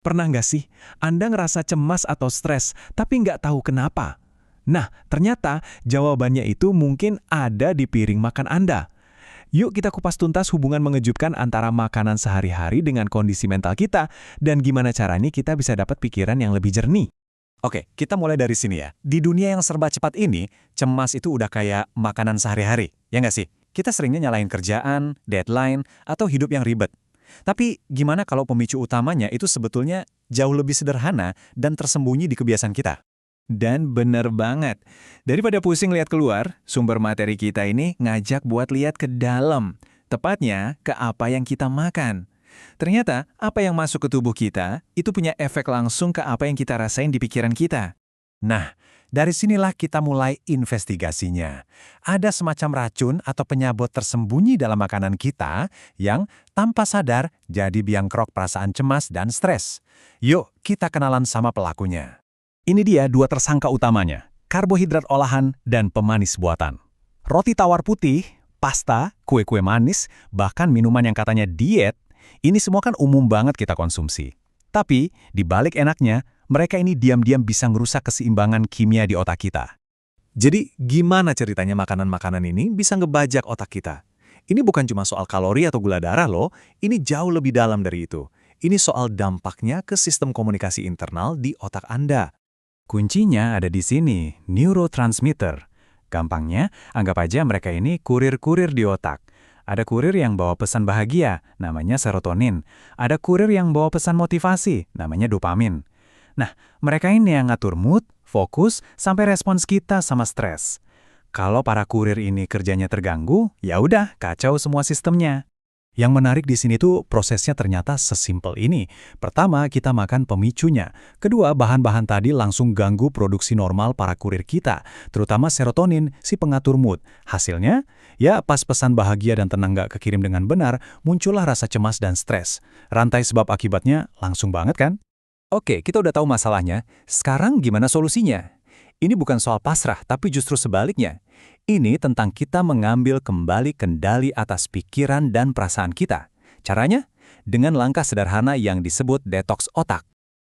Pernah nggak sih Anda ngerasa cemas atau stres, tapi nggak tahu kenapa? Nah, ternyata jawabannya itu mungkin ada di piring makan Anda. Yuk kita kupas tuntas hubungan mengejutkan antara makanan sehari-hari dengan kondisi mental kita, dan gimana caranya kita bisa dapat pikiran yang lebih jernih. Oke, kita mulai dari sini ya. Di dunia yang serba cepat ini, cemas itu udah kayak makanan sehari-hari, ya nggak sih? Kita seringnya nyalahin kerjaan, deadline, atau hidup yang ribet. Tapi gimana kalau pemicu utamanya itu sebetulnya jauh lebih sederhana dan tersembunyi di kebiasaan kita? Dan bener banget, daripada pusing lihat keluar, sumber materi kita ini ngajak buat lihat ke dalam. Tepatnya ke apa yang kita makan. Ternyata, apa yang masuk ke tubuh kita, itu punya efek langsung ke apa yang kita rasain di pikiran kita. Nah, dari sinilah kita mulai investigasinya. Ada semacam racun atau penyabot tersembunyi dalam makanan kita yang tanpa sadar jadi biang kerok perasaan cemas dan stres. Yuk, kita kenalan sama pelakunya. Ini dia dua tersangka utamanya, karbohidrat olahan dan pemanis buatan. Roti tawar putih, pasta, kue-kue manis, bahkan minuman yang katanya diet, ini semua kan umum banget kita konsumsi. Tapi, di balik enaknya, mereka ini diam-diam bisa ngerusak keseimbangan kimia di otak kita. Jadi, gimana ceritanya makanan-makanan ini bisa ngebajak otak kita? Ini bukan cuma soal kalori atau gula darah loh, ini jauh lebih dalam dari itu. Ini soal dampaknya ke sistem komunikasi internal di otak Anda. Kuncinya ada di sini, neurotransmitter. Gampangnya, anggap aja mereka ini kurir-kurir di otak. Ada kurir yang bawa pesan bahagia, namanya serotonin. Ada kurir yang bawa pesan motivasi, namanya dopamin. Nah, mereka ini yang ngatur mood, fokus, sampai respons kita sama stres. Kalau para kurir ini kerjanya terganggu, ya udah kacau semua sistemnya. Yang menarik di sini tuh prosesnya ternyata sesimpel ini. Pertama, kita makan pemicunya. Kedua, bahan-bahan tadi langsung ganggu produksi normal para kurir kita, terutama serotonin, si pengatur mood. Hasilnya, ya pas pesan bahagia dan tenang nggak kekirim dengan benar, muncullah rasa cemas dan stres. Rantai sebab akibatnya langsung banget kan? Oke, kita udah tahu masalahnya. Sekarang gimana solusinya? Ini bukan soal pasrah, tapi justru sebaliknya. Ini tentang kita mengambil kembali kendali atas pikiran dan perasaan kita. Caranya? Dengan langkah sederhana yang disebut detoks otak.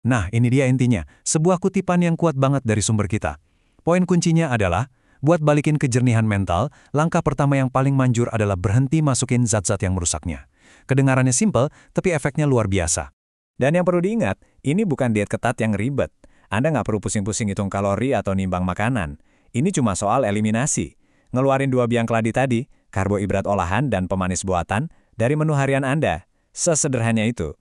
Nah, ini dia intinya. Sebuah kutipan yang kuat banget dari sumber kita. Poin kuncinya adalah, buat balikin kejernihan mental, langkah pertama yang paling manjur adalah berhenti masukin zat-zat yang merusaknya. Kedengarannya simpel, tapi efeknya luar biasa. Dan yang perlu diingat, ini bukan diet ketat yang ribet. Anda nggak perlu pusing-pusing hitung kalori atau nimbang makanan. Ini cuma soal eliminasi. Ngeluarin dua biang keladi tadi, karbohidrat olahan dan pemanis buatan, dari menu harian Anda. Sesederhana itu.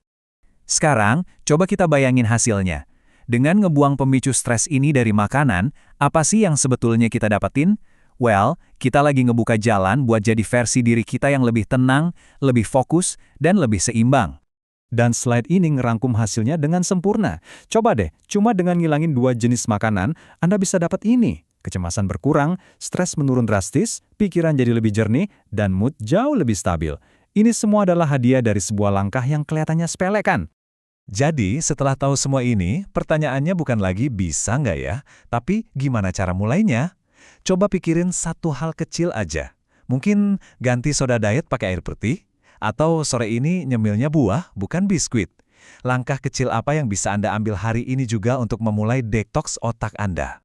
Sekarang, coba kita bayangin hasilnya. Dengan ngebuang pemicu stres ini dari makanan, apa sih yang sebetulnya kita dapetin? Well, kita lagi ngebuka jalan buat jadi versi diri kita yang lebih tenang, lebih fokus, dan lebih seimbang. Dan slide ini ngerangkum hasilnya dengan sempurna. Coba deh, cuma dengan ngilangin dua jenis makanan, Anda bisa dapat ini. Kecemasan berkurang, stres menurun drastis, pikiran jadi lebih jernih, dan mood jauh lebih stabil. Ini semua adalah hadiah dari sebuah langkah yang kelihatannya sepele kan? Jadi, setelah tahu semua ini, pertanyaannya bukan lagi bisa nggak ya, tapi gimana cara mulainya? Coba pikirin satu hal kecil aja. Mungkin ganti soda diet pakai air putih, atau sore ini nyemilnya buah, bukan biskuit. Langkah kecil apa yang bisa Anda ambil hari ini juga untuk memulai detoks otak Anda?